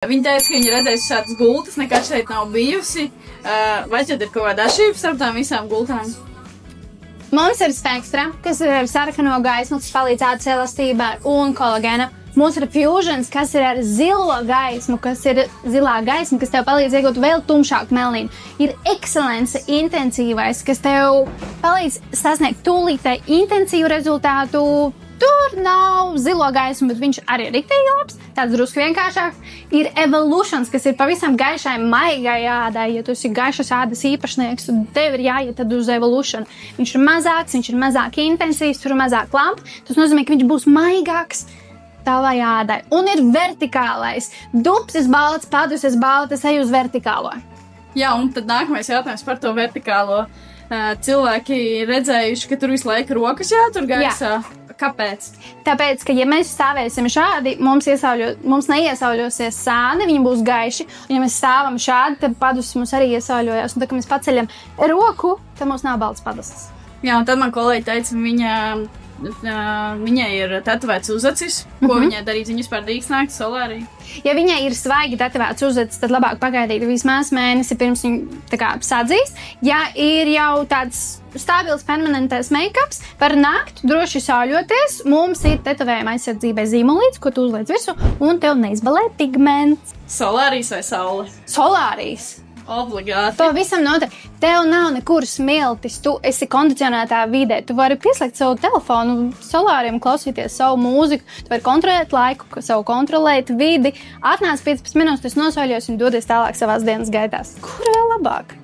Viņa teica, ka viņa redzējusi šādas gultas, nekad šeit nav bijusi. Vai šeit ir kaut kāda atšķirība starp tām visām gultām? Mums ir Spectra, kas ir ar sarkano gaismu, kas palīdz ādas elastībai un kolagēna. Mums ir Fusions, kas ir ar zilo gaismu, kas ir zilā gaisma, kas tev palīdz iegūt vēl tumšāku melnīnu. Ir Excellence intensīvais, kas tev palīdz sasniegt tūlītēji intensīvu rezultātu. Tur nav zilo gaismu, bet viņš arī ir riktīgi labs, tāds drusku vienkāršāks. Ir Evolutions, kas ir pavisam gaišai, maigai ādai. Ja tu esi gaišas ādas īpašnieks, un tev ir jāiet tad uz Evolution. Viņš ir mazāks, viņš ir mazāk intensīvs, tur ir mazāk lampa. Tas nozīmē, ka viņš būs maigāks tavai ādai. Un ir vertikālais. Dubsis balts, paduses baltas, ej uz vertikālo. Jā, un tad nākamais jautājums par to vertikālo. Cilvēki ir redzējuši, ka tur visu laiku rokas jātur gaisā. Jā. Kāpēc? Tāpēc, ka ja mēs stāvēsim šādi, mums neiesauļosies sāni, viņi būs gaiši. Un ja mēs stāvam šādi, tad padusis mums arī iesauļojas. Un tad, kad mēs paceļam roku, tad mums nav balts padusis. Jā, un tad man kolēģi teica, viņai ir tetovēts uzacis. Ko viņai darīt? Viņa vispār drīkst nākt solārī? Ja viņai ir svaigi tetovēts uzacis, tad labāk pagaidīt vismaz mēnesi pirms viņa sadzīs. Ja ir jau tāds stabils permanentais make-ups, var nākt, droši sauļoties. Mums ir tetovējuma aizsardzībai zīmolīts, ko tu uzliec virsū, un tev neizbalē pigments. Solārijas vai saule? Solārijas. Obligāti. To visam notiek. Tev nav nekur smiltis, tu esi kondicionētā vidē. Tu vari pieslēgt savu telefonu solāriem, klausīties savu mūziku, tu vari kontrolēt laiku, savu kontrolēt vidi. Atnāc 15 minūtes, tas nosauļos un dodies tālāk savās dienas gaitās. Kur vēl labāk?